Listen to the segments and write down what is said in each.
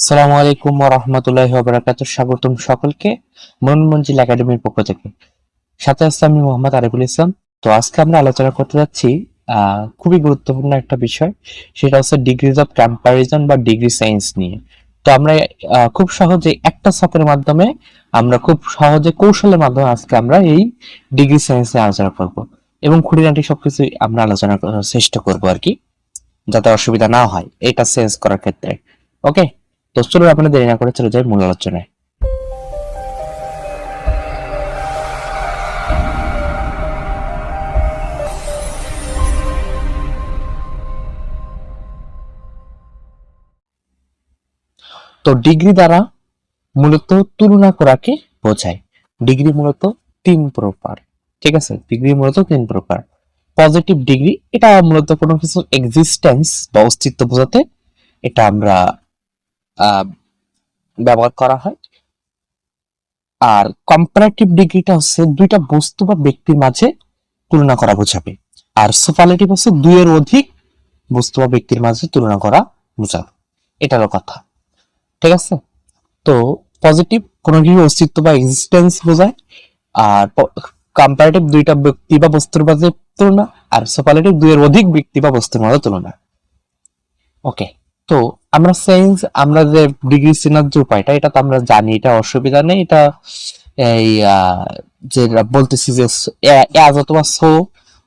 আসসালামু আলাইকুম ওয়া রাহমাতুল্লাহি ওয়া বারাকাতুহু। স্বাগতম সকলকে মনমঞ্জিল একাডেমির পক্ষ থেকে। সাথে আছে আমি মোহাম্মদ আরিফুল ইসলাম। তো আজকে আমরা আলোচনা করতে যাচ্ছি খুবই গুরুত্বপূর্ণ একটা বিষয়, সেটা হচ্ছে ডিগ্রিজ অফ কম্প্যারিজন বা ডিগ্রি সায়েন্স নিয়ে। তো আমরা খুব সহজে একটা সাপের মাধ্যমে আমরা খুব সহজে কৌশলের মাধ্যমে আজকে আমরা এই ডিগ্রি সায়েন্স নিয়ে আলোচনা করব এবং খুঁটিনাটি সবকিছু আমরা আলোচনা করার চেষ্টা করব আর কি, যাতে অসুবিধা না হয় এটা চেঞ্জ করার ক্ষেত্রে। ওকে, তো চলুন আপনারা দেরি না করে চলে যাই মূল আলোচনায়। তো ডিগ্রি দ্বারা মূলত তুলনা করাকে বোঝায়। ডিগ্রি মূলত তিন প্রকার, ঠিক আছে? ডিগ্রি মূলত তিন প্রকার। পজিটিভ ডিগ্রি, এটা মূলত কোনো কিছু এক্সিস্টেন্স বা অস্তিত্ব বোঝাতে এটা আমরা আহ, ব্যবহার করা হয়। আর কম্পারেটিভ ডিগ্রিটা হচ্ছে দুইটা বস্তু বা ব্যক্তির মাঝে তুলনা করা বোঝাবে। আর সুপারলেটিভ হচ্ছে দুইয়ের অধিক বস্তু বা ব্যক্তির মাঝে তুলনা করা বোঝাবে। এটারও কথা, ঠিক আছে? তো পজিটিভ কোনো কিছু অস্তিত্ব বা এক্সিস্টেন্স বোঝায়, আর কম্পারেটিভ দুইটা ব্যক্তি বা বস্তুর মাঝে তুলনা, আর সুপারলেটিভ দুইয়ের অধিক ব্যক্তি বা বস্তুর মাঝে তুলনা। ওকে, তো আমরা যে ডিগ্রি চেনার যে উপায়টা, এটা তো আমরা জানি, এটা অসুবিধা নেই। এটা এই যে বলতেছি যে অ্যাজ অথবা সো,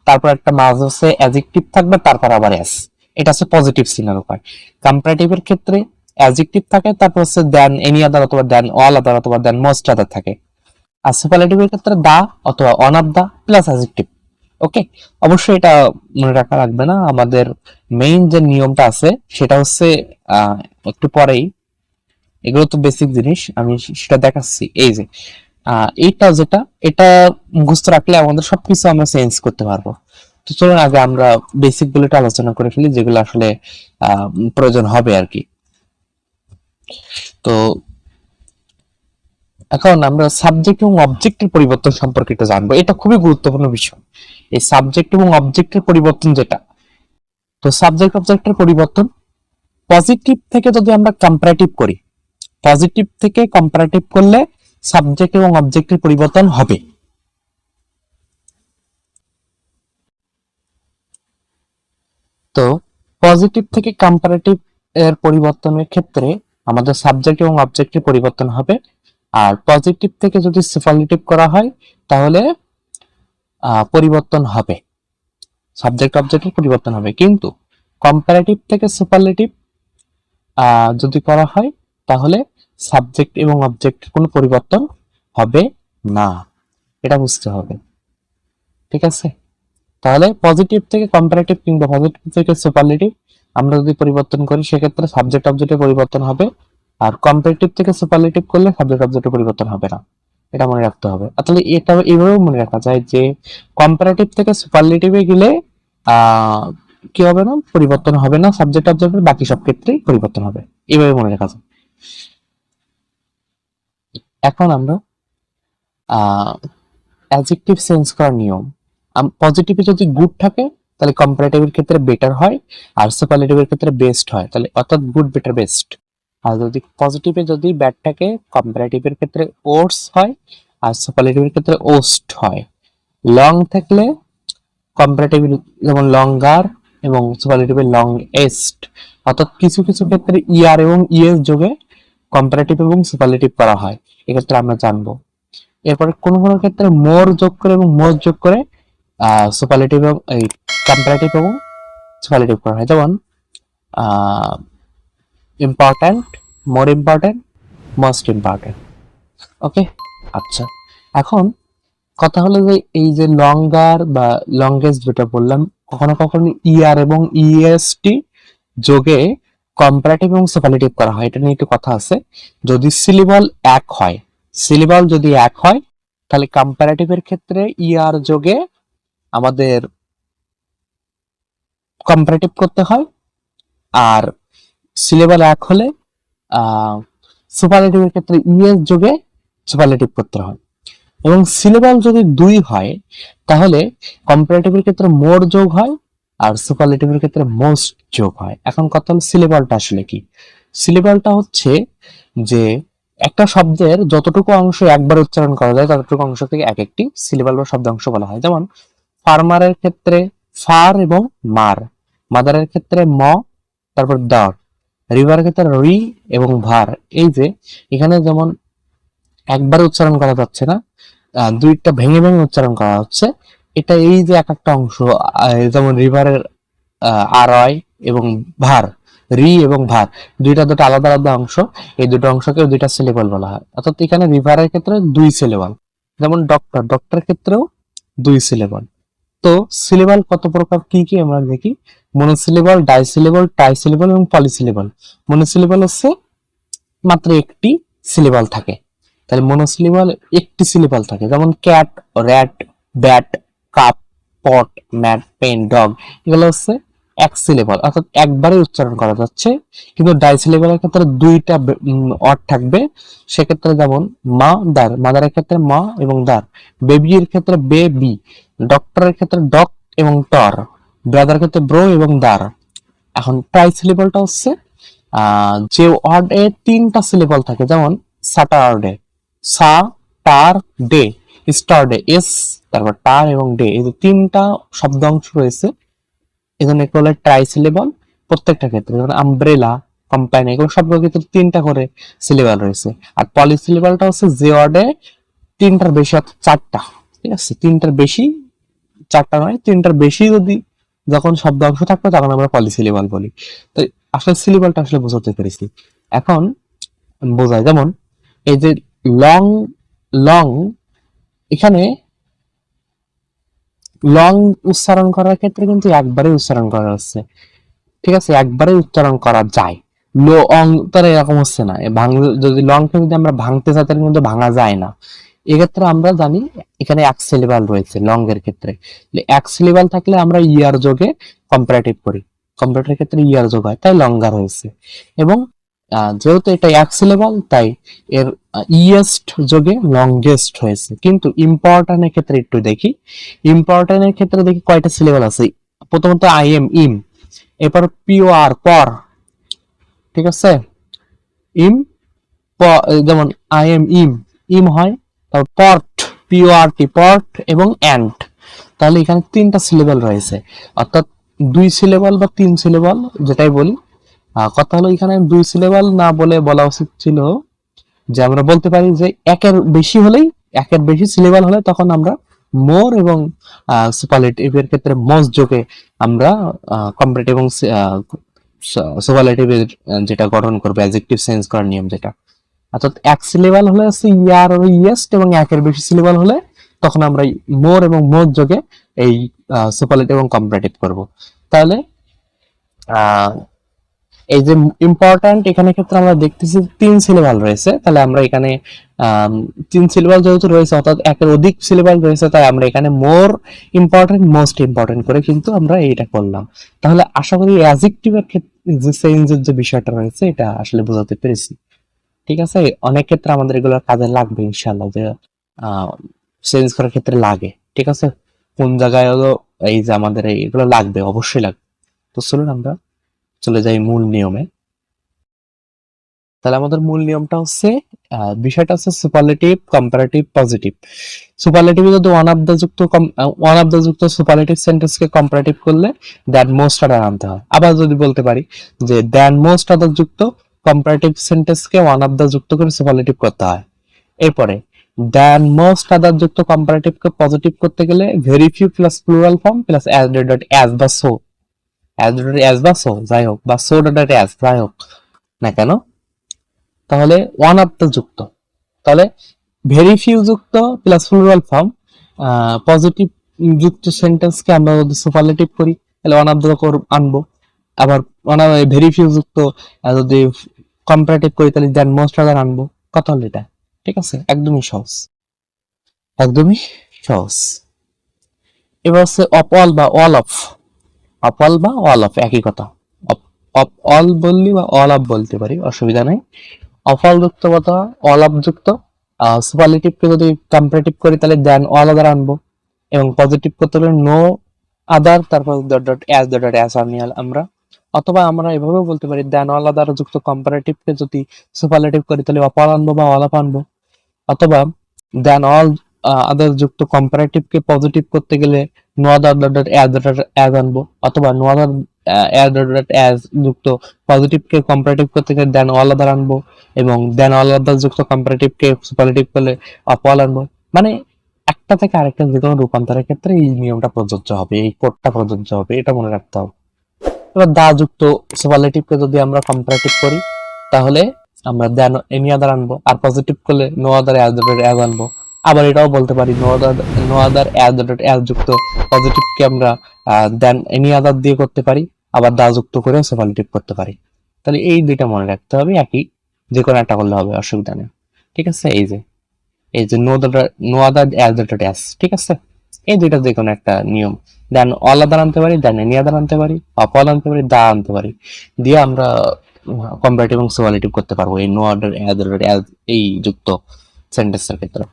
তারপর একটা মাঝ হচ্ছে অ্যাডজেক্টিভ থাকবে, তারপর আবার এস। এটা হচ্ছে পজিটিভ চেনার উপায়। কম্পারেটিভের ক্ষেত্রে অ্যাডজেক্টিভ থাকে, তারপর হচ্ছে দেন এনি আদার অথবা দেন অল আদার অথবা দেন মোস্ট আদার থাকে। আর সুপারলেটিভের ক্ষেত্রে দা অথবা one of the plus adjective. Okay, অবশ্যই এটা মনে রাখা লাগবে না। আমাদের মেইন যে নিয়মটা আছে সেটা হচ্ছে একটু পরেই, এগুলো তো বেসিক জিনিস, আমি সেটা দেখাচ্ছি। এই যে এইটা যেটা, এটা মুখস্থ রাখলে আমাদের সবকিছু আমরা চেঞ্জ করতে পারবো। তো চলুন আগে আমরা বেসিক গুলো একটু আলোচনা করে ফেলি, যেগুলো আসলে প্রয়োজন হবে আর কি। তো এখন আমরা সাবজেক্ট এবং অবজেক্টের পরিবর্তন সম্পর্কে একটু জানবো। এটা খুবই গুরুত্বপূর্ণ বিষয়, এই সাবজেক্ট এবং অবজেক্টের পরিবর্তন যেটা। তো সাবজেক্ট অবজেক্টের পরিবর্তন পজিটিভ থেকে যদি আমরা কম্পারেটিভ করি, পজিটিভ থেকে কম্পারেটিভ করলে সাবজেক্ট এবং অবজেক্টের পরিবর্তন হবে। তো পজিটিভ থেকে কম্পারেটিভ এর পরিবর্তনের ক্ষেত্রে আমাদের সাবজেক্ট এবং অবজেক্টের পরিবর্তন হবে। আর পজিটিভ থেকে যদি সুপারলেটিভ করা হয় তাহলে পরিবর্তন হবে, সাবজেক্ট অবজেক্টের পরিবর্তন হবে। কিন্তু কম্পারেটিভ থেকে সুপারলেটিভ যদি করা হয় তাহলে সাবজেক্ট এবং অবজেক্টের কোনো পরিবর্তন হবে না, এটা বুঝতে হবে, ঠিক আছে? তাহলে পজিটিভ থেকে কম্পারেটিভ কিংবা পজিটিভ থেকে সুপারলেটিভ আমরা যদি পরিবর্তন করি, সেক্ষেত্রে সাবজেক্ট অবজেক্টের পরিবর্তন হবে। আর কম্পারেটিভ থেকে সুপারলেটিভ করলে সাবজেক্ট অবজেক্টের পরিবর্তন হবে না, এটা মনে রাখতে হবে। তাহলে এটা এইভাবেও মনে রাখা যায় যে কম্পারেটিভ থেকে সুপারলেটিভে গেলে কি হবে না, পরিবর্তন হবে না সাবজেক্ট অবজেক্টের, বাকি সব ক্ষেত্রেই পরিবর্তন হবে। এইভাবে মনে রাখা যায়। এখন আমরা অ্যাডজেক্টিভ চেঞ্জ করার নিয়ম। পজিটিভে যদি গুড থাকে তাহলে কম্পারেটিভের ক্ষেত্রে বেটার হয়, আর সুপারলেটিভের ক্ষেত্রে বেস্ট হয়, তাহলে অর্থাৎ গুড বেটার বেস্ট। আর যদি পজিটিভে যদি ব্যাড থাকে, কম্পারেটিভের ক্ষেত্রে ওর্স হয়, আর সুপারলেটিভের ক্ষেত্রে ওস্ট হয়। লং থাকলে কম্পারেটিভ যেমন লঙ্গার এবং সুপারলেটিভে লং এস্ট। অর্থাৎ কিছু কিছু ক্ষেত্রে ইয়ার এবং ইএস যোগে কম্পারেটিভ এবং সুপারলেটিভ করা হয়, এক্ষেত্রে আমরা জানবো। এরপরে কোন কোন ক্ষেত্রে মোর যোগ করে এবং মোর যোগ করে সুপারলেটিভ এবং এই কম্পারেটিভ এবং সুপারলেটিভ করা হয়। যেমন important, more important, most important. Okay, আচ্ছা। এখন কথা হলো যে এই যে লঙ্গার বা লংগেস্ট যেটা বললাম, কখনো কখনো ইআর এবং ইএসটি যোগে কম্পারেটিভ এবং সুপারলেটিভ করা হয়, এটা নিয়ে একটু কথা আছে। যদি সিলেবাল এক হয়, সিলেবাল যদি এক হয় তাহলে কম্পারেটিভের ক্ষেত্রে ইআর যোগে আমাদের কম্পারেটিভ করতে হয়, আর সিলেবাল এক হলে সুপারলেটিভের ক্ষেত্রে ইএস যোগে সুপারলেটিভ করতে হয়। এবং সিলেবাল যদি দুই হয় তাহলে কম্পারেটিভের ক্ষেত্রে মোর যোগ হয়, আর সুপারলেটিভের ক্ষেত্রে মোস্ট যোগ হয়। এখন কথা হলো সিলেবালটা আসলে কি। সিলেবালটা হচ্ছে যে একটা শব্দের যতটুকু অংশ একবার উচ্চারণ করা যায় ততটুকু অংশ থেকে এক একটি সিলেবাল বা শব্দাংশ বলা হয়। যেমন ফার্মারের ক্ষেত্রে ফার এবং মার, মাদারের ক্ষেত্রে ম, তারপর দর, রিভারের ক্ষেত্রে রি এবং ভার। এই যে এখানে যেমন একবার উচ্চারণ করা যাচ্ছে না, দুইটা ভেঙে ভেঙে উচ্চারণ করা হচ্ছে। এটা এই যে এক একটা অংশ, যেমন রিভারের আরয় এবং ভার, রি এবং ভার, দুটো আলাদা আলাদা অংশ। এই দুটো অংশকে দুইটা সিলেবল বলা হয়। অর্থাৎ এখানে রিভারের ক্ষেত্রে দুই সিলেবল, যেমন ডক্টর, ডক্টরের ক্ষেত্রেও দুই সিলেবল। তো সিলেবল কত প্রকার কি কি আমরা দেখি। মনোসিলেবল, ডাইসিলেবল, ট্রাইসিলেবল এবং পলিসিলেবল। মনোসিলেবল হচ্ছে মাত্র একটি সিলেবল থাকে, তাহলে মনোসিলেবল একটি সিলেবল থাকে। যেমন ক্যাট, র্যাট, ব্যাট, কাপ, পট, ম্যাট, পেন, ডগ, এগুলো হচ্ছে এক সিলেবল, অর্থাৎ একবারে উচ্চারণ করা যাচ্ছে। কিন্তু ডাইসিলেবলের ক্ষেত্রে দুইটা অর্থ থাকবে। সেক্ষেত্রে যেমন মা, দার, মাদারের ক্ষেত্রে মা এবং দার, বেবির ক্ষেত্রে বেবি, ডক্টরের ক্ষেত্রে ডক এবং টর, ব্রাদার ক্ষেত্রে ব্রো এবং দার। এখন ট্রাইসিলেবলটা হচ্ছে যে ওয়ার্ডে তিনটা সিলেবল থাকে, যেমন স্যাটারডে, সা, টার, ডে, স্টারডে, এস, তারপর টার এবং ডে, এই যে তিনটা শব্দাংশ রয়েছে, এজন্য এগুলো বলে ট্রাইসিলেবল। প্রত্যেকটা ক্ষেত্রে যেমন আমব্রেলা, কোম্পানি, এগুলো সবগুলোর ক্ষেত্রে তিনটা করে সিলেবল রয়েছে। আর পলিসিলেবলটা হচ্ছে যে ওয়ার্ডে তিনটার বেশি, অর্থাৎ চারটা, ঠিক আছে, তিনটার বেশি, চারটা নয়, তিনটার বেশি যদি যখন শব্দাংশ থাকবে তখন আমরা পলিসিলেবল বলি। তো আসলে সিলেবলটা আসলে বোঝাতে পেরেছি। এখন বোঝায় যেমন এই যে লং, লং, এখানে লং উচ্চারণ করার ক্ষেত্রে কিন্তু একবারে উচ্চারণ করা হচ্ছে, ঠিক আছে, একবারে উচ্চারণ করা যায়। লো অং তার এরকম হচ্ছে না, যদি লং কে যদি আমরা ভাঙতে চাই তাহলে কিন্তু ভাঙা যায় না। এক্ষেত্রে আমরা জানি এখানে এক সিলেবাল রয়েছে লং এর ক্ষেত্রে, এক সিলেবাল থাকলে আমরা ইয়ার যোগে কম্পারেটিভ করি, কম্পারেটিভ ক্ষেত্রে ইয়ার যোগ হয়, তাই লঙ্গার হয়েছে। এবং যেহেতু এটা এক সিলেবাল তাই এর ইয়েস্ট যোগে লংগেস্ট হয়েছে। কিন্তু ইম্পর্টেন্ট এর ক্ষেত্রে একটু দেখি, ইম্পর্টেন্ট এর ক্ষেত্রে দেখি কয়টা সিলেবাল আছে। প্রথমত আই এম, ইম, এরপর পিও আর, পর, ঠিক আছে, ইম, যেমন আই এম ইম, ইম হয়, তারপর পর্ট, পিও আর টি, পর্ট এবং অ্যান্ড। তাহলে এখানে তিনটা সিলেবাল রয়েছে, অর্থাৎ দুই সিলেবাল বা তিন সিলেবাল যেটাই বলি। কথা হলো এখানে দুই সিলেবাল না বলে বলা উচিত ছিল যে আমরা বলতে পারি যে একের বেশি হলেই, একের বেশি সিলেবাল হলে তখন আমরা মোর এবং সুপারলেটিভ এর ক্ষেত্রে মোস্ট যোগে আমরা কম্পারেটিভ এবং সুপারলেটিভ এর যেটা গঠন করবে অ্যাডজেক্টিভ চেঞ্জ করার নিয়ম যেটা। অর্থাৎ এক সিলেবাল হলে হচ্ছে ইয়ার ও ইয়েস্ট, এবং একের বেশি সিলেবাল হলে তখন আমরা মোর এবং মোর যোগে এই সুপারলেটিভ এবং কম্পারেটিভ করব। তাহলে এই যে ইম্পর্টেন্ট এখানে ক্ষেত্রে আমরা দেখতেছি তিন সিলেবাল রয়েছে, তাহলে আমরা এখানে তিন সিলেবাল যেহেতু রয়েছে অর্থাৎ একের অধিক সিলেবাল রয়েছে, তাই আমরা এখানে মোর ইম্পর্টেন্ট, মোস্ট ইম্পর্টেন্ট করে কিন্তু আমরা এইটা করলাম। তাহলে আশা করি অ্যাডজেক্টিভের ক্ষেত্রে যে চেঞ্জের যে বিষয়টা রয়েছে এটা আসলে বোঝাতে পেরেছি, ঠিক আছে। অনেক ক্ষেত্রে আমাদের এগুলো কাজে লাগবে ইনশাআল্লাহ, যে চেঞ্জ করার ক্ষেত্রে লাগে, ঠিক আছে। কোন জায়গায় হলো এই যে আমাদের এগুলো লাগবে, অবশ্যই লাগবে। তো চলুন আমরা চলে যাই মূল নিয়মে। তাহলে আমাদের মূল নিয়মটা হচ্ছে, বিষয়টা হচ্ছে সুপারলেটিভ, কম্পারেটিভ, পজিটিভ। সুপারলেটিভ যদি ওয়ান অফ দ্য যুক্ত সুপারলেটিভ সেন্টেন্সকে কম্পারেটিভ করলে দ্যান মোস্ট আদার আনতে হয়। আবার যদি বলতে পারি যে দ্যান মোস্ট আদার যুক্ত কম্পারেটিভ সেন্টেন্সকে ওয়ান অফ দ্য যুক্ত করে সুপারলেটিভ করতে হয়। এরপরে দ্যান মোস্ট আদার যুক্ত কম্পারেটিভকে পজিটিভ করতে গেলে very few plus plural form plus as dot as বা সো, অ্যাজ বা সো যাই হোক, বা সো ডট অ্যাজ যাই হোক না কেন, তাহলে ওয়ান অফ দ্য যুক্ত, তাহলে ভেরি ফিউ যুক্ত প্লাস প্লুরাল ফর্ম পজিটিভ যুক্ত সেন্টেন্সকে আমরা যদি সুপারলেটিভ করি তাহলে ওয়ান অফ দ্য আনবো। আবার ভেরি ফিউ যুক্ত যদি কম্পারেটিভ করি তাহলে দেন মোস্ট আদার আনবো। কথা হলো এটা, ঠিক আছে, একদমই সহজ, একদমই সহজ। এবার হচ্ছে অফ অল বা অল অফ, অফ অল বা অল অফ একই কথা, অফ অল বললি বা অল অফ বলতে পারি, অসুবিধা নেই। অফ অল যুক্ত কথা, অল অফ যুক্ত, সুপারলেটিভকে যদি কম্পারেটিভ করি তাহলে দেন অল আদার আনবো, এবং পজিটিভ করতে হলে নো আদার, তারপর ডট ডট অ্যাজ আনি আমরা। অথবা আমরা এভাবেও বলতে পারি দেন অল আদার যুক্ত কম্পারেটিভকে যদি সুপারলেটিভ করি তাহলে অপার আনবো বা অলাপ আনবো, অথবা দেন অল আদার যুক্ত কম্পারেটিভকে পজিটিভ করতে গেলে নো আদার ডট অ্যাজ আনবো, অথবা নো আদার ডট অ্যাজ যুক্ত পজিটিভকে কম্পারেটিভ করতে গেলে দেন অল আদার আনবো, এবং দেন অল আদার যুক্ত কম্পারেটিভকে সুপারলেটিভ করলে অল আনবো। মানে একটা থেকে আরেকটা যে কোনো রূপান্তরের ক্ষেত্রে এই নিয়মটা প্রযোজ্য হবে, এই কোডটা প্রযোজ্য হবে, এটা মনে রাখতে হবে। এবার দা যুক্ত সুপারলেটিভকে যদি আমরা কম্পারেটিভ করি তাহলে আমরা দেন এনি আদার আনবো, আর পজিটিভ করলে নো আদার অ্যাজ আনবো। আবার এটাও বলতে পারি নো আদার অ্যাজ যুক্ত পজিটিভকে আমরা দেন এনি আদার দিয়ে করতে পারি, আবার দা যুক্ত করে সুপারলেটিভ করতে পারি। তাহলে এই দুইটা মনে রাখতে হবে, একই যে কোনো একটা করলে হবে, অসুবিধা নেই। ঠিক আছে, এই যে নো আদার অ্যাজ, ঠিক আছে, এই দুইটা যে কোনো একটা নিয়ম। দেন অল আদার আনতে পারি, দেন এনি আদার আনতে পারি, অল আনতে পারি, দা আনতে পারি, দিয়ে আমরা কম্পারেটিভ এবং সুপারলেটিভ করতে পারবো এই নো অর্ডার অ্যাজ এই যুক্ত সেন্টেন্সের ক্ষেত্রে।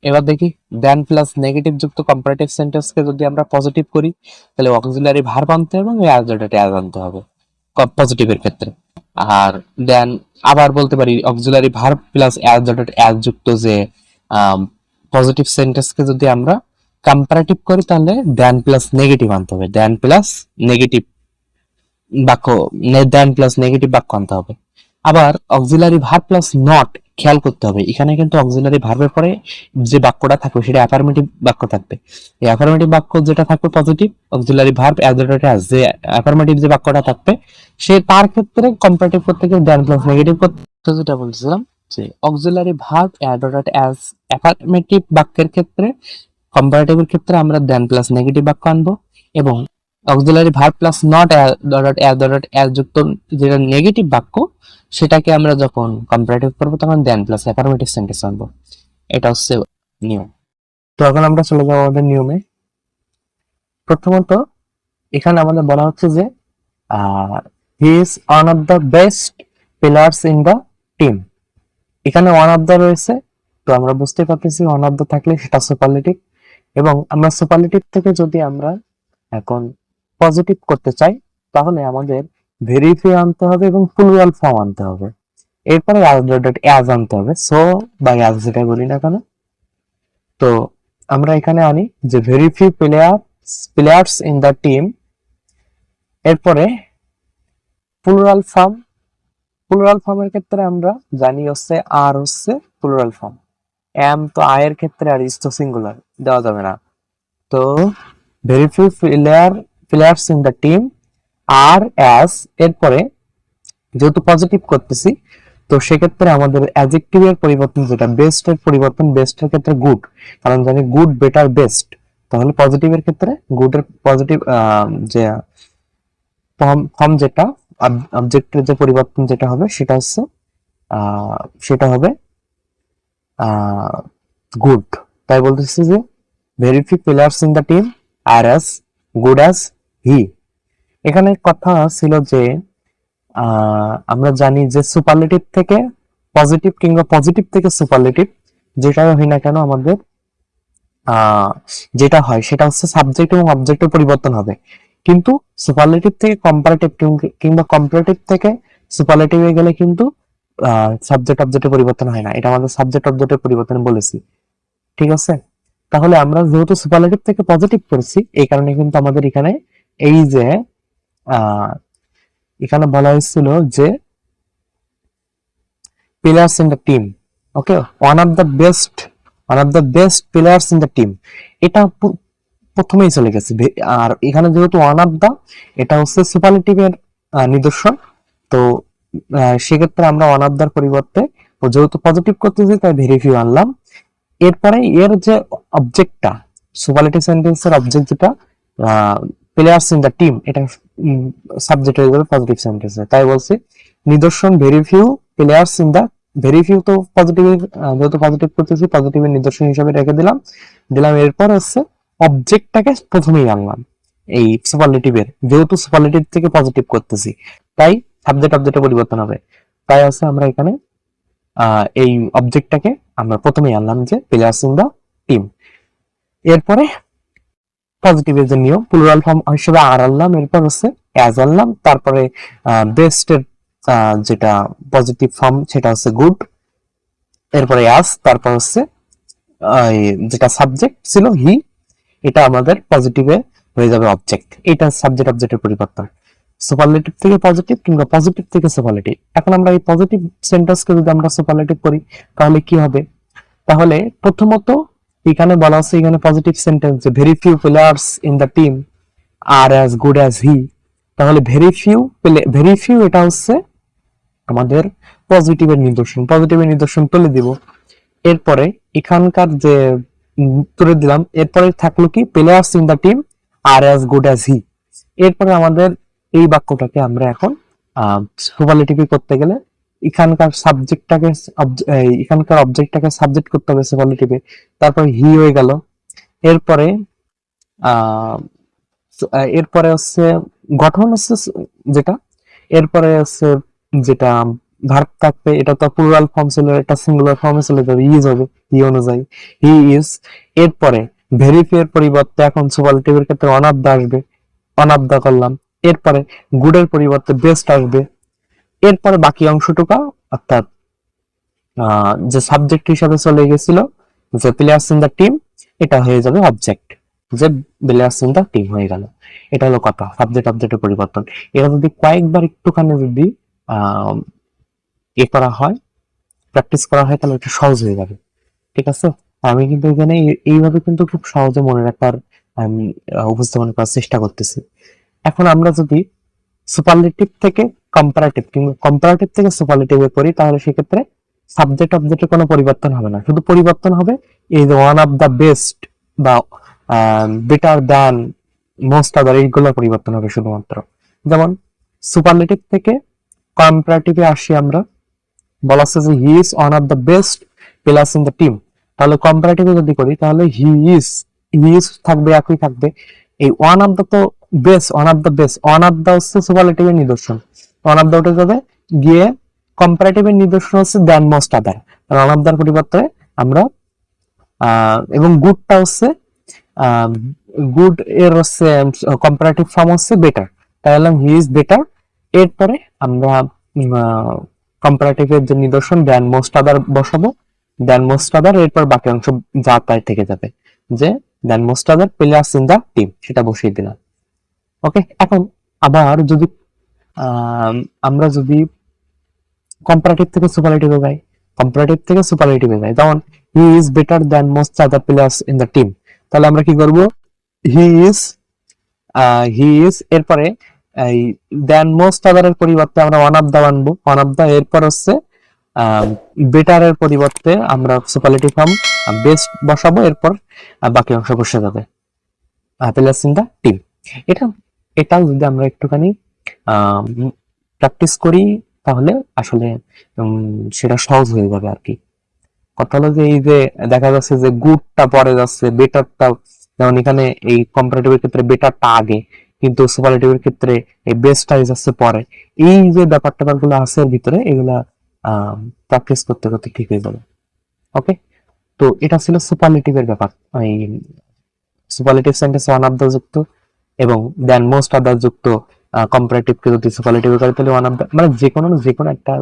এবার দেখি দেন প্লাস নেগেটিভ যুক্ত কম্পারেটিভ সেন্টেন্সকে যদি আমরা পজিটিভ করি তাহলে অক্সিলারি ভার্ব আনতে হবে এবং অ্যাজ আনতে হবে পজিটিভের ক্ষেত্রে। আর দেন আবার বলতে পারি অক্সিলারি ভার্ব প্লাস অ্যাজ যুক্ত যে পজিটিভ সেন্টেন্সকে যদি আমরা কম্পারেটিভ করি তাহলে দেন প্লাস নেগেটিভ আনতে হবে, দেন প্লাস নেগেটিভ বাক্য, দেন প্লাস নেগেটিভ বাক্য আনতে হবে। আবার অক্সিলারি ভার্ব প্লাস নট খেয়াল করতে হবে, এখানে কিন্তু অক্সিলারি ভার্বের পরে যে বাক্যটা থাকবে সেটা অ্যাফার্মেটিভ বাক্য থাকবে। এই অ্যাফার্মেটিভ বাক্য যেটা থাকবে পজিটিভ, অক্সিলারি ভার্ব অ্যাজ যে অ্যাফার্মেটিভ যে বাক্যটা থাকবে সে তার ক্ষেত্রে কম্পারেটিভ করতে গেলে দেন প্লাস নেগেটিভ করতে, যেটা বলছিলাম যে অক্সিলারি ভার্ব অ্যাজ অ্যাফার্মেটিভ বাক্যের ক্ষেত্রে কম্পারেটিভের ক্ষেত্রে আমরা দেন প্লাস নেগেটিভ বাক্য আনবো, এবং auxiliary verb plus not as যুক্ত যেটা নেগেটিভ বাক্য সেটাকে আমরা যখন কম্পারেটিভ করবো তখন দেন প্লাস অ্যাফার্মেটিভ সেন্টেন্স আনবো। এটা হচ্ছে নিয়ম। তো এখন আমরা চলে যাবো আমাদের নিয়মে। প্রথমত এখানে আমাদের বলা হচ্ছে যে he is one of the best players in the team. এখানে ওয়ান অফ দ্য রয়েছে, তো আমরা বুঝতে পারতেছি ওয়ান অফ দ্য থাকলে সেটা সুপারলেটিভ, এবং আমরা সুপারলেটিভ থেকে যদি আমরা এখন পজিটিভ করতে চাই তাহলে আমাদের ভেরিফাই আনতে হবে এবং প্লুরাল ফর্ম আনতে হবে, এরপরে অ্যাজ আনতে হবে, সো বা অ্যাজ যেটা বলি না কেন। তো আমরা এখানে আনি যে very few players in the team, এরপরে প্লুরাল ফর্মের ক্ষেত্রে আমরা জানি হচ্ছে আর হচ্ছে প্লুরাল ফর্ম, এম তো আয়ের ক্ষেত্রে আর ইজ তো সিঙ্গুলার দেওয়া যাবে না। তো very few players in the team are as, এরপরে যেহেতু পজিটিভ করতেছি তো সেক্ষেত্রে আমাদের অ্যাডজেক্টিভের পরিবর্তন যেটা বেস্ট এর পরিবর্তন, বেস্ট এর ক্ষেত্রে গুড, কারণ জানি গুড বেটার বেস্ট, তাহলে পজিটিভের ক্ষেত্রে গুড এর পজিটিভ যে ফর্ম যেটা অবজেক্টের যে পরিবর্তন যেটা হবে সেটা হবে গুড। তাই বলতেছি যে very few players in the team are as good as he. এখানে কথা ছিল যে আমরা জানি যে সুপারলেটিভ থেকে পজিটিভ কিংবা পজিটিভ থেকে সুপারলেটিভ যেটা হয় না কেন আমাদের যেটা হয় সেটা হচ্ছে সাবজেক্ট এবং অবজেক্টের পরিবর্তন হবে, কিন্তু সুপারলেটিভ থেকে কম্পারেটিভ কিংবা কম্পারেটিভ থেকে সুপারলেটিভে গেলে কিন্তু সাবজেক্ট অবজেক্টের পরিবর্তন হয় না, এটা আমাদের সাবজেক্ট অবজেক্টের পরিবর্তন বলেছি। ঠিক আছে, তাহলে আমরা যেহেতু সুপারলেটিভ থেকে পজিটিভ করেছি এই কারণে কিন্তু আমাদের এখানে এই যে এখানে বলা হয়েছিল যে players in the team, okay, one of the best players in the team, এটা প্রথমেই চলে গেছে। আর এখানে যেহেতু ওয়ান অফ দ্য এটা হচ্ছে সুপারলেটিভের নিদর্শন, তো সেক্ষেত্রে আমরা ওয়ান অফ দ্যার পরিবর্তে যেহেতু পজিটিভ করতেছি তাই ভেরি ফিউ আনলাম। এরপরে এর যে অবজেক্টটা সুপারলেটিভ সেন্টেন্সের অবজেক্ট যেটা প্লেয়ার্স ইন দ্য টিম, এটা সাবজেক্ট হয়ে যাবে পজিটিভ সেন্টেন্সে, তাই বলছি নিদর্শন very few players in the, very few তো পজিটিভ, যেহেতু পজিটিভ করতেছি পজিটিভের নিদর্শন হিসেবে রেখে দিলাম। এরপর হচ্ছে অবজেক্টটাকে প্রথমেই আনলাম এই সুপারলেটিভের, যেহেতু সুপারলেটিভ থেকে পজিটিভ করতেছি তাই সাবজেক্ট অবজেক্টের পরিবর্তন হবে, তাই আছে আমরা এখানে এই অবজেক্টটাকে আমরা প্রথমেই আনলাম যে প্লেয়ার্স ইন দ্য টিম। এরপরে পজিটিভের যে নিয়ম প্লুরাল ফর্ম হিসেবে আর আনলাম, এরপর হচ্ছে অ্যাজ আনলাম, তারপরে বেস্ট এর যেটা পজিটিভ ফর্ম সেটা হচ্ছে গুড, এরপরে অ্যাজ, তারপর হচ্ছে যেটা সাবজেক্ট ছিল হি, এটা আমাদের পজিটিভে হয়ে যাবে অবজেক্ট। এটা সাবজেক্ট অবজেক্টের পরিবর্তন, সুপারলেটিভ থেকে পজিটিভ কিংবা পজিটিভ থেকে সুপারলেটিভ। এখন আমরা এই পজিটিভ সেন্টেন্সকে যদি আমরা সুপারলেটিভ করি তাহলে কি হবে? তাহলে প্রথমত এখানে বলা আছে, এখানে পজিটিভ সেন্টেন্স যে very few players in the team are as good as he. তাহলে ভেরি ফিউ এটা হচ্ছে আমাদের পজিটিভের নিদর্শন তুলে দিব। এরপরে এখানকার যে তুলে দিলাম, এরপরে থাকলো কি players in the team are as good as he. এরপরে আমাদের এই বাক্যটাকে আমরা এখন সুপারলেটিভ করতে গেলে এখানকার সাবজেক্টটাকে এখানকার অবজেক্টটাকে সাবজেক্ট করতে হবে সুপারলেটিভে, তারপরে হি হয়ে গেল। এরপরে এরপরে হচ্ছে গঠন হচ্ছে যেটা, এরপরে হচ্ছে যেটা ভার্ব থাকবে, এটা তো প্লুরাল ফর্ম ছিল, এটা সিঙ্গুলার ফর্মে চলে যাবে, ইজ হবে হি অনুযায়ী, হি ইজ। এরপরে ভেরিফাই এর পরিবর্তে এখন সুপারলেটিভের ক্ষেত্রে ওয়ান অফ দা আসবে, ওয়ান অফ দা করলাম। এরপরে গুডের পরিবর্তে বেস্ট আসবে। এরপরে বাকি অংশটুকু অর্থাৎ যে সাবজেক্ট হিসাবে চলে গেছিল যে প্লেয়ার্স ইন দ্য টিম, এটা হয়ে যাবে অবজেক্ট, যে প্লেয়ার্স ইন দ্য টিম হয়ে গেল। এটা হলো কথা, সাবজেক্ট অবজেক্টের পরিবর্তন। এটা যদি কয়েকবার একটুখানি যদি করা হয়, প্র্যাকটিস করা হয়, তাহলে এটা সহজ হয়ে যাবে। ঠিক আছে, আমি কিন্তু এখানে এইভাবে কিন্তু খুব সহজে মনে রাখার আমি উপস্থাপন করার চেষ্টা করতেছি। এখন আমরা যদি সুপারলেটিভ থেকে কম্পারেটিভ কিংবা কম্পারেটিভ থেকে সুপারলেটিভে করি, তাহলে সেক্ষেত্রে সাবজেক্ট অবজেক্টের কোনো পরিবর্তন হবে না, শুধু পরিবর্তন হবে এই যে ওয়ান অফ দা বেস্ট বা বেটার দ্যান, মোস্ট আদার, এইগুলোর পরিবর্তন হবে শুধুমাত্র। যেমন সুপারলেটিভ থেকে কম্পারেটিভে আসি আমরা, বলা আছে যে he is one of the best players in the team. তাহলে কম্পারেটিভে যদি করি তাহলে হি ইজ থাকবে, একই থাকবে। এই ওয়ান অফ দ্য তো বেস্ট, ওয়ান অফ দ্য হচ্ছে সুপারলেটিভের নিদর্শন, ওয়ান অফ দ্য উঠে যাবে, গিয়ে কম্পারেটিভের নিদর্শন হচ্ছে than most other, one of their পরিবর্তে আমরা এবং গুডটা হচ্ছে গুড এর হচ্ছে কম্পারেটিভ ফর্ম হচ্ছে বেটার, তাহলে হি ইজ বেটার। এরপরে আমরা কম্পারেটিভের যে নিদর্শন দ্যান মোস্ট আদার বসাবো, দ্যান মোস্ট আদার, এরপর বাকি অংশ যা তাই থেকে যাবে, যে than most other players in the team, সেটা বসিয়ে দিলাম। ওকে, এখন আবার যদি আমরা যদি কম্পারেটিভ থেকে সুপারলেটিভে যাই, যেমন he is better than most other players in the team, তাহলে আমরা কি করব, হি ইজ এরপরে এই দ্যান মোস্ট আদারের পরিবর্তে আমরা ওয়ান অফ দা আনবো, ওয়ান অফ দা, এরপর হচ্ছে বেটারের পরিবর্তে আমরা সুপারলেটিভ ফর্ম বেস্ট বসাবো, এরপর বাকি অংশ বসে যাবে প্লেয়ার্স ইন দা টিম। এটা যদি আমরা একটুখানি প্র্যাকটিস করি তাহলে আসলে সেটা সহজ হয়ে যাবে আর কি। কথা হলো যে এই যে দেখা যাচ্ছে যে গুডটা পরে যাচ্ছে, বেটারটা, যেমন এখানে এই কম্পারেটিভের ক্ষেত্রে বেটারটা আগে, কিন্তু সুপারলেটিভের ক্ষেত্রে এই বেস্টটা যাচ্ছে পরে। এই যে ব্যাপারগুলো আছে এর ভিতরে, এগুলা প্র্যাকটিস করতে করতে ঠিক হয়ে যাবে। ওকে, তো এটা ছিল সুপারলেটিভের ব্যাপার। এই superlative sentence one of the যুক্ত এবং দেন মোস্ট আদার যুক্ত কম্পারেটিভকে যদি সুপারলেটিভ করে তাহলে ওয়ান অফ দা, মানে যে কোনো একটা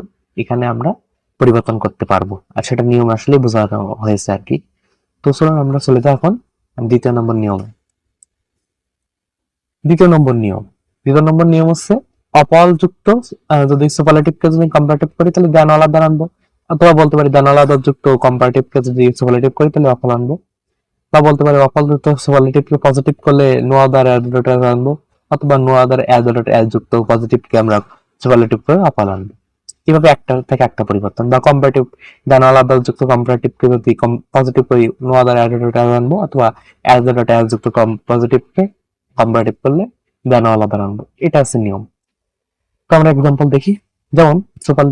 এখানে আমরা পরিবর্তন করতে পারবো, আর সেটা নিয়ম আসলে বোঝানো হয়েছে আর কি। তো চলুন আমরা চলে যাই এখন দ্বিতীয় নম্বর নিয়মে। দ্বিতীয় নম্বর নিয়ম হচ্ছে অপল যুক্ত যদি সুপারলেটিভকে যদি কম্পারেটিভ করি তাহলে দেন অল আদার আনবো, অথবা বলতে পারি দেন অল আদার যুক্ত কম্পারেটিভকে যদি সুপারলেটিভ করি তাহলে অপল আনবো, বা বলতে পারি অপল যুক্ত সুপারলেটিভকে পজিটিভ করলে নো আদার অ্যাড আনবো, অথবা নো আদার অ্যাড যুক্ত পজিটিভকে আমরা সুপারলেটিভ করে অপল আনবো। এভাবে একটা থেকে একটা পরিবর্তন, বা কম্পারেটিভ দেন অল আদার যুক্ত কম্পারেটিভকে যদি পজিটিভ করি নো আদার অ্যাড আনবো, অথবা অ্যাড যুক্ত পজিটিভকে কম্পারেটিভ করলে দেন অল আদার আনবো। এটা আছে নিয়ম। তো আমরা এক্সাম্পল দেখি, যেমন সুপার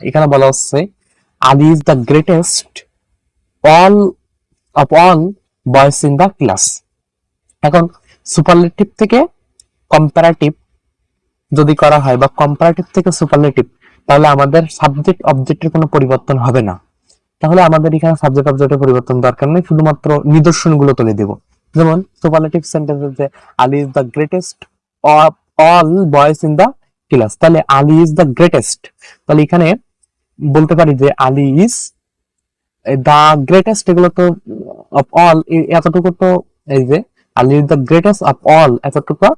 এখানে বলা হচ্ছে Ali is the greatest all of all boys in the class. এখন সুপারলেটিভ থেকে কম্পারেটিভ যদি করা হয় বা কম্পারেটিভ থেকে সুপারলেটিভ, তাহলে আমাদের সাবজেক্ট অবজেক্টের কোনো পরিবর্তন হবে না। তাহলে আমাদের এখানে সাবজেক্ট অবজেক্টের পরিবর্তন দরকার নেই, শুধুমাত্র নিদর্শনগুলো তুলে দেব। যেমন সুপারলেটিভ সেন্টেন্সে যে Ali is the greatest all boys in the class, তাহলে আলী ইজ দ্য গ্রেটেস্ট, তাহলে এখানে বলতে পারি যে আলী ইজ দা গ্রেটেস্ট, এগুলো তো অফ অল, এতটুকু তো এই যে Ali is the greatest of all, এতটুকু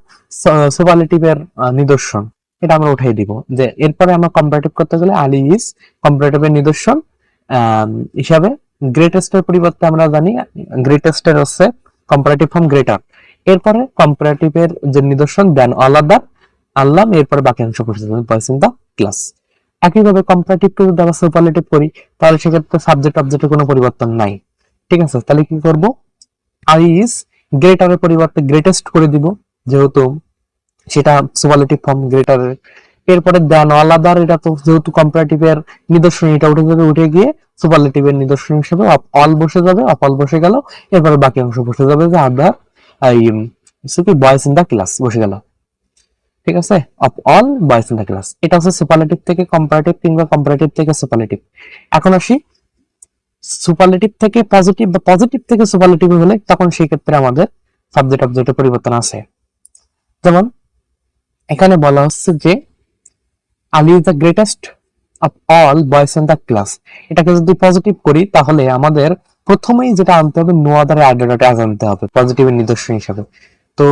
সুপারলেটিভের নিদর্শন, এটা আমরা উঠাই দিব। যে এরপরে আমরা কম্পারেটিভ করতে গেলে আলী ইজ কম্পারেটিভের নিদর্শন হিসাবে, গ্রেটেস্ট এর পরিবর্তে আমরা জানি গ্রেটেস্ট এর হচ্ছে কম্পারেটিভ ফর্ম গ্রেটার, এরপরে কম্পারেটিভ এর যে নিদর্শন দেন অল আদার আল্লাহ, এরপরে বাকি অংশ বসে যাবে বয়েজ ইন দা ক্লাস। একইভাবে কম্পারেটিভ কে যদি আমরা সুপারলেটিভ করি তাহলে সেক্ষেত্রে সাবজেক্ট অবজেক্টের কোনো পরিবর্তন নাই, ঠিক আছে। তাহলে কি করব, আই ইজ গ্রেটারের পরিবর্তে গ্রেটেস্ট করে দিব, যেহেতু সেটা সুপারলেটিভ ফর্ম গ্রেটারের। এরপরে দেন অল আদার, এটা তো যেহেতু কম্পারেটিভ এর নিদর্শন, এটা উঠে যাবে, উঠে গিয়ে সুপারলেটিভ এর নিদর্শন হিসেবে অল বসে যাবে, অল বসে গেল, এরপরে বাকি অংশ বসে যাবে যে other boys in the class বসে গেল, ঠিক আছে। Of all boys in the class, এটা হচ্ছে সুপারলেটিভ থেকে কম্পারেটিভ কিংবা কম্পারেটিভ থেকে সুপারলেটিভ। এখন আসি সুপারলেটিভ থেকে পজিটিভ বা পজিটিভ থেকে সুপারলেটিভ হলে তখন সেই ক্ষেত্রে আমাদের সাবজেক্ট অবজেক্টের পরিবর্তন আছে। যেমন এখানে বলা হচ্ছে যে Ali is the greatest of all boys in the class, এটাকে যদি পজিটিভ করি তাহলে আমাদের প্রথমেই যেটা আনতে হবে নো আদার অ্যাডেড অ্যাজ আনতে হবে পজিটিভের নিদর্শন হিসাবে। তো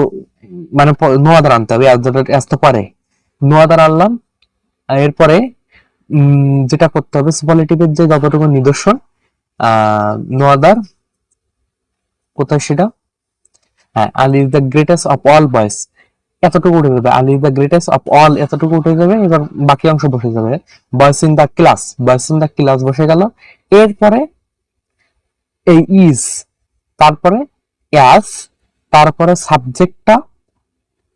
মানে নো আদার আনতে হবে, অ্যাজ তো পারে নো আদার আনলাম, এরপরে যেটা করতে হবে সুপারলেটিভের যে যতটুকু নিদর্শন নো আদার, কোথায় সেটা, হ্যাঁ Ali is the greatest of all boys, এতটুকু উঠে যাবে, Ali is the greatest of all, এতটুকু উঠে যাবে, এবার বাকি অংশ বসে যাবে boys in the class, boys in the class বসে গেল। এরপরে এই ইজ, তারপরে অ্যাজ, তারপরে সাবজেক্টটা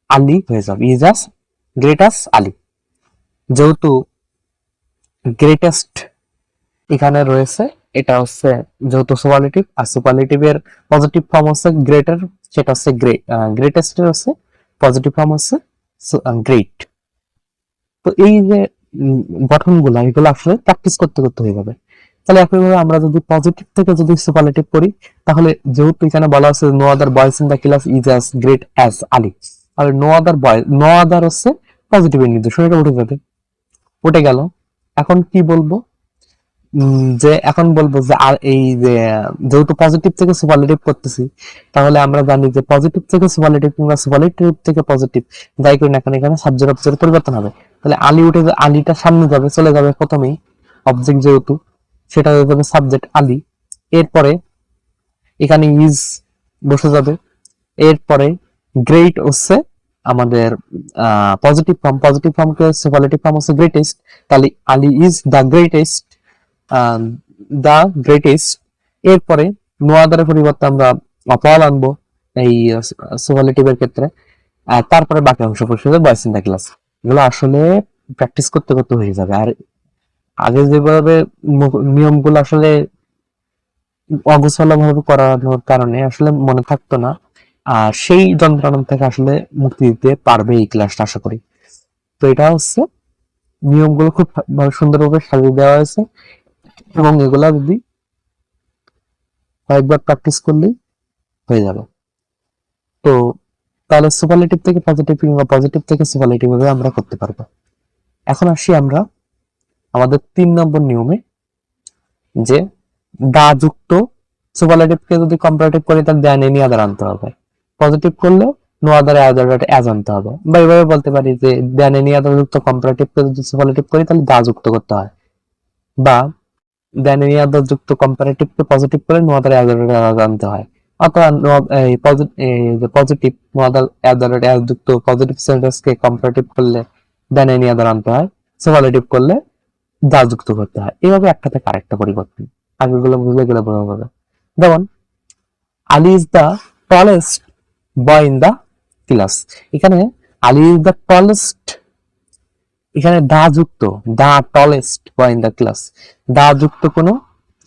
আলী হয়ে যাবে, ইজ অ্যাজ গ্রেটাস আলী, যেহেতু গ্রেটেস্ট এখানে রয়েছে, এটা হচ্ছে যেহেতু সুপারলেটিভ, আর সুপারলেটিভের পজিটিভ ফর্ম হচ্ছে গ্রেটার, সেটা হচ্ছে গ্রেটেস্ট এর হচ্ছে পজিটিভ ফর্ম হচ্ছে গ্রেট। তো এই যে গঠনগুলো এগুলো আসলে প্র্যাকটিস করতে করতে হয়ে যাবে। তাহলে একইভাবে আমরা যদি পজিটিভ থেকে যদি সুপারলেটিভ করি তাহলে যেহেতু এখানে বলা আছে no other boys in the class is as great as Ali, আর no other boy, no other হচ্ছে পজিটিভের নির্দেশন, এটা উঠে যাবে, উঠে গেল। এখন কি বলবো, যে এখন বলবো যে আর এই যে যেহেতু পজিটিভ থেকে সুপারলেটিভ করতেছি তাহলে আমরা জানি যে পজিটিভ থেকে সুপারলেটিভ কিংবা সুপারলেটিভ থেকে পজিটিভ যাই করি না কেন এখানে সাবজেক্ট অবজেক্ট পরিবর্তন হবে। তাহলে আলী উঠে, আলীটা সামনে যাবে, চলে যাবে প্রথমেই অবজেক্ট যেহেতু, সেটা হয়ে যাবে সাবজেক্ট আলী, এরপরে এখানে ইজ বসে যাবে, এরপরে গ্রেট হচ্ছে আমাদের পজিটিভ ফর্ম, পজিটিভ ফর্মকে সুপারলেটিভ ফর্ম হচ্ছে গ্রেটেস্ট, তাহলে Ali is the greatest, the greatest. এরপরে নো আদারের পরিবর্তে আমরা অল আনবো এই সুপারলেটিভের ক্ষেত্রে, তারপরে বাকি অংশ বসে যাবে বয়েজ ইন দ্য ক্লাস। এগুলো আসলে প্র্যাকটিস করতে করতে হয়ে যাবে, আর আগে যেভাবে নিয়মগুলো আসলে অগোছালো ভাবে করানোর কারণে আসলে মনে থাকতো না, আর সেই যন্ত্রণা থেকে আসলে মুক্তি দিতে পারবে এই ক্লাসটা আশা করি। তো এটা হচ্ছে নিয়মগুলো খুব সুন্দরভাবে সাজিয়ে দেওয়া হয়েছে, এবং এগুলা যদি কয়েকবার প্র্যাকটিস করলেই হয়ে যাবে। তো তাহলে সুপারলেটিভ থেকে পজিটিভ কিংবা পজিটিভ থেকে সুপারলেটিভ ভাবে আমরা করতে পারবো। এখন আসি আমরা আমাদের 3 নম্বর নিয়মে, যে দা যুক্ত সুপারলেটিভকে যদি কম্পারেটিভ করি তাহলে দেন এনি আদার আনতে হবে, পজিটিভ করলে নো আদার অ্যাজ আনতে হবে, বা এইভাবে বলতে পারি যে দেন এনি আদার যুক্ত কম্পারেটিভকে যদি সুপারলেটিভ করি তাহলে দা যুক্ত করতে হয়, বা দেন এনি আদার যুক্ত কম্পারেটিভকে পজিটিভ করে নো আদার অ্যাজ আনতে হয়, অথবা পজিটিভ নো আদার অ্যাজ যুক্ত পজিটিভ সেন্টেন্সকে কম্পারেটিভ করলে দেন এনি আদার আনতে হয়, সুপারলেটিভ করলে দা যুক্ত করতে হয়। এভাবে একটা থেকে আরেকটা পরিবর্তন, আগেগুলো বুঝলে গেলে বোঝা যাবে। যেমন Ali is the tallest boy in the class, এখানে আলী ইজ দ্য টলেস্ট, এখানে দা যুক্ত, the tallest boy in the class, the যুক্ত কোনো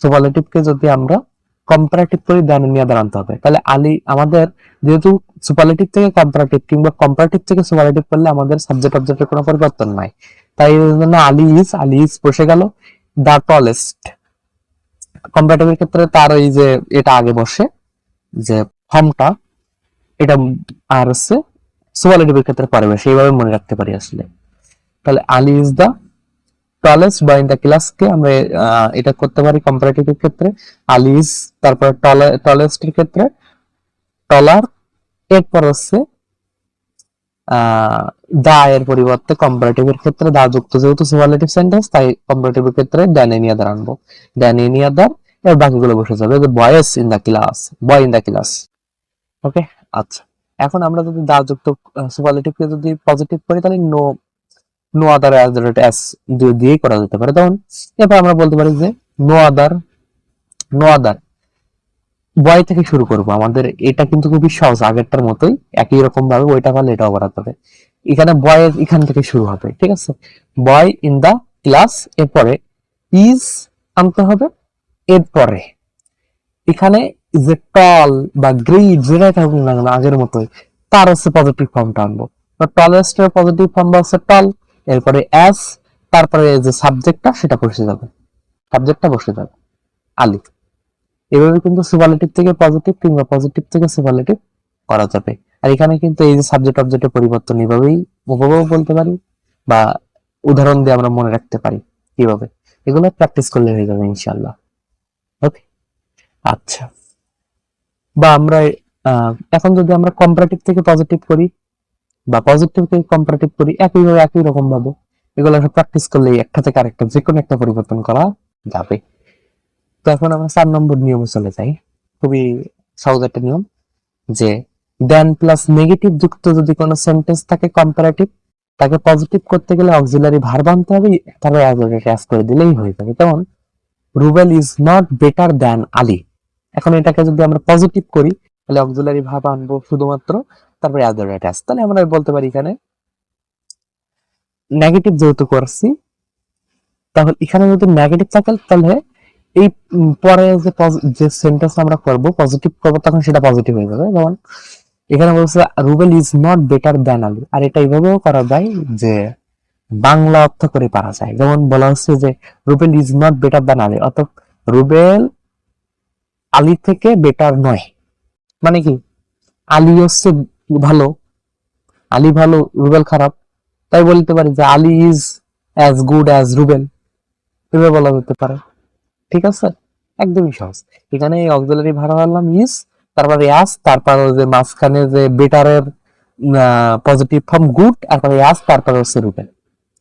সুপারলেটিভকে যদি আমরা কম্পারেটিভ করি দেন এনি আদার আনতে হবে, তাহলে আলী আমাদের যেহেতু সুপারলেটিভ থেকে কম্পারেটিভ কিংবা কম্পারেটিভ থেকে সুপারলেটিভ করলে আমাদের সাবজেক্ট অবজেক্টের কোনো পরিবর্তন নাই, তাই এই জন্য আলী ইজ বসে গেল, দা টলেস্ট। কম্পারেটিভের ক্ষেত্রে তার এই যে এটা আগে বসে যে ফর্মটা, এটা আর হচ্ছে সুপারলেটিভের ক্ষেত্রে পারবে, সেইভাবে মনে রাখতে পারি আসলে। তাহলে Ali is the tallest boy in the ক্লাসকে আমরা এটা করতে পারি কম্পারেটিভের ক্ষেত্রে। আলী ইজ, তারপর টলেস্ট এর ক্ষেত্রে টলার, এরপর হচ্ছে দা এর পরিবর্তে কম্পারেটিভের ক্ষেত্রে দা যুক্ত, যেহেতু সুপারলেটিভ সেন্টেন্স তাই কম্পারেটিভের ক্ষেত্রে দেন এনি আদার আনবো, দেন এনি আদার, এর বাকিগুলো বসে যাবে যে boys in the class, boy in the class. Okay, আচ্ছা। এখন আমরা যদি দা যুক্ত সুপারলেটিভকে যদি পজিটিভ করি তাহলে নো, নো আদার অ্যাস দিয়েই করা যেতে পারে। তখন এরপর আমরা বলতে পারি যে নো আদার, নো আদার বয় থেকে শুরু করব। আমাদের এটা কিন্তু খুবই সহজ, আগেরটার মতোই একই রকম ভাবে ওইটা পারলে এটাও করাতে হবে। এখানে বয় এখান থেকে শুরু হবে, ঠিক আছে। বয় ইন দা ক্লাস, এরপরে ইজ আনতে হবে, এরপরে এখানে যে টল বা গ্রিড যেটাই থাকুক না কেন আগের মতোই তার হচ্ছে পজিটিভ ফর্মটা আনবো। টলেস্ট এর পজিটিভ ফর্ম হচ্ছে টল, এরপরে অ্যাস, তারপরে যে সাবজেক্টটা সেটা বসে যাবে, সাবজেক্টটা বসে যাবে আলী। এভাবে কিন্তু সুপারলেটিভ থেকে পজিটিভ কিংবা পজিটিভ থেকে সুপারলেটিভ করা যাবে। আর এখানে কিন্তু এই যে সাবজেক্ট অবজেক্টের পরিবর্তন এভাবেই উপভোগ বলতে পারি বা উদাহরণ দিয়ে আমরা মনে রাখতে পারি কিভাবে, এগুলো প্র্যাকটিস করলে হয়ে যাবে ইনশাআল্লাহ। ওকে, আচ্ছা। বা আমরা এখন যদি আমরা কম্পারেটিভ থেকে পজিটিভ করি বা পজিটিভ থেকে কম্পারেটিভ করি, একইভাবে একই রকম ভাবে এগুলো সব প্র্যাকটিস করলে একটা থেকে আরেকটা যে কোনো একটা পরিবর্তন করা যাবে। তো এখন আমরা 4 নম্বর নিয়মে চলে যাই। খুবই সহজ একটা নিয়ম, যে দেন প্লাস নেগেটিভ যুক্ত যদি কোনো সেন্টেন্স থাকে কম্পারেটিভ, তাকে পজিটিভ করতে গেলে অক্সিলারি ভার্ব আনতে হবে, তারপর অ্যাজ করে দিলেই হয়ে যাবে। যেমন Rubel is not better than Ali. এখন এটাকে যদি আমরা পজিটিভ করি তাহলে অক্সিলারি ভার্ব আনবো শুধুমাত্র, তারপরে অ্যাজ, তাহলে আমরা বলতে পারি এখানে নেগেটিভ যেহেতু করছি, তাহলে এখানে যদি নেগেটিভ থাকে তাহলে এই পরে যে সেন্টেন্স আমরা করব পজিটিভ করবো তখন সেটা পজিটিভ হয়ে যাবে। যেমন এখানে বলছে Rubel is not better than Ali, আর এটা এইভাবেও করা যায় যে বাংলা অর্থ করে পারা যায়। যেমন বলা হচ্ছে যে Rubel is not better than Ali, অর্থাৎ রুবেল আলী থেকে বেটার নয়, মানে কি আলী হচ্ছে ভালো, আলী ভালো রুবেল খারাপ, তাই বলতে পারি যে Ali is as good as Rubel, এভাবে বলা যেতে পারে। ঠিক আছে, একদমই সহজ। এখানে অক্সিলারি ভার্ব আনলাম ইজ, তারপরে অ্যাজ, তারপর যে মাঝখানে যে বেটারের পজিটিভ ফর্ম গুড, তারপরে অ্যাজ, তারপরে হচ্ছে রুবেল,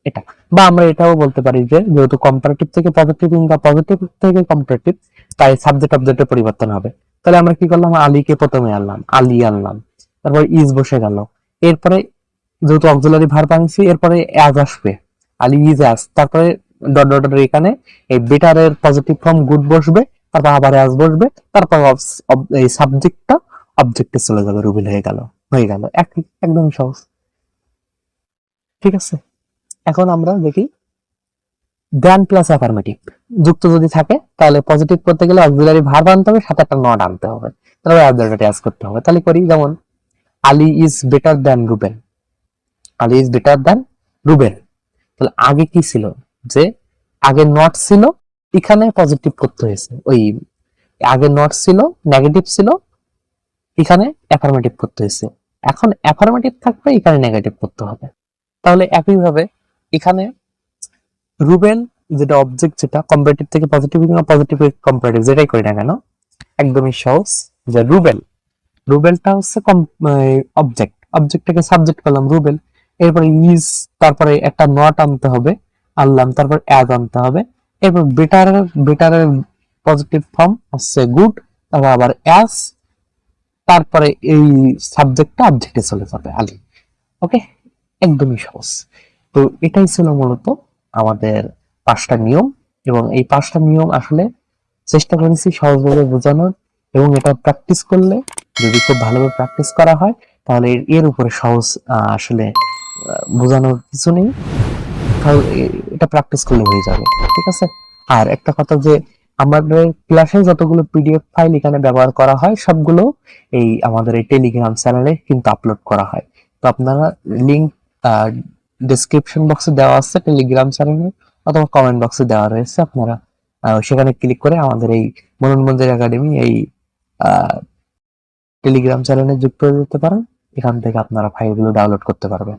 এটা। বা আমরা এটাও বলতে পারি যে যেহেতু কম্পারেটিভ থেকে পজিটিভ কিংবা পজিটিভ থেকে কম্পারেটিভ, তাই সাবজেক্ট অবজেক্টের পরিবর্তন হবে। তাহলে আমরা কি করলাম, আলীকে প্রথমে আনলাম, আলী আনলাম, তারপর ইজ বসে গেল, এরপরে যেহেতু অক্সিলারি ভার্ব আনছি এরপরে অ্যাজ আসবে, আলী ইজ অ্যাজ, তারপরে ডট ডট ডট এখানে এই বেটারের পজিটিভ ফর্ম গুড বসবে, তারপর আবার অ্যাজ বসবে, তারপর এই সাবজেক্টটা অবজেক্টে চলে যাবে, রুবিল হয়ে গেল, একদম সহজ। ঠিক আছে, এখন আমরা দেখি দেন প্লাস অ্যাফার্মেটিভ যুক্ত যদি থাকে তাহলে পজিটিভ করতে গেলে অক্সিলারি ভার্ব আনতে হবে, সাথে একটা নট আনতে হবে, তারপর অ্যাজ করতে হবে। তাহলে করি, যেমন Ali is better than Rubel, Ali is better than Rubel. তাহলে আগে কি ছিল, যে আগে নট ছিল, এখানে পজিটিভ করতে হয়েছে, ওই আগে নট ছিল নেগেটিভ ছিল, এখানে অ্যাফার্মেটিভ করতে হয়েছে, এখন অ্যাফার্মেটিভ থাকবে এখানে নেগেটিভ করতে হবে। তাহলে একইভাবে এখানে রুবেল যেটা অবজেক্ট, যেটা কম্পারেটিভ থেকে পজিটিভ কিংবা পজিটিভ কম্পারেটিভ যেটাই করি না কেন একদমই সহজ, যে রুবেল, রুবেলটা হচ্ছে অবজেক্ট, অবজেক্টটাকে সাবজেক্ট করলাম রুবেল, এরপরে ইজ, তারপরে একটা নট আনতে হবে, আনলাম, তারপর অ্যাজ আনতে হবে, এরপর বেটারের পজিটিভ ফর্ম হচ্ছে গুড, তারপর আবার অ্যাজ, তারপরে এই সাবজেক্টটা অবজেক্টে চলে যাবে আলী। ওকে, একদমই সহজ। তো এটাই ছিল মূলত আমাদের 5টা নিয়ম, এবং এই 5টা নিয়ম আসলে চেষ্টা করেছি সহজভাবে বোঝানোর, এবং এটা প্র্যাকটিস করলে, যদি খুব ভালোভাবে প্র্যাকটিস করা হয় তাহলে এর উপরে সহজ আসলে বোঝানোর কিছু নেই, তাহলে এটা প্র্যাকটিস করলে হয়ে যাবে। ঠিক আছে, আর একটা কথা, যে আমাদের ক্লাসে যতগুলো পিডিএফ ফাইল এখানে ব্যবহার করা হয় সবগুলো এই আমাদের এই টেলিগ্রাম চ্যানেলে কিন্তু আপলোড করা হয়। তো আপনারা লিংক ডেসক্রিপশন বক্সে দেওয়া আছে টেলিগ্রাম চ্যানেলে, অথবা কমেন্ট বক্সে দেওয়া রয়েছে, আপনারা সেখানে ক্লিক করে আমাদের এই মনন মঞ্জুর একাডেমি এই টেলিগ্রাম চ্যানেলে যুক্ত হয়ে যেতে পারেন, এখান থেকে আপনারা ফাইলগুলো ডাউনলোড করতে পারবেন।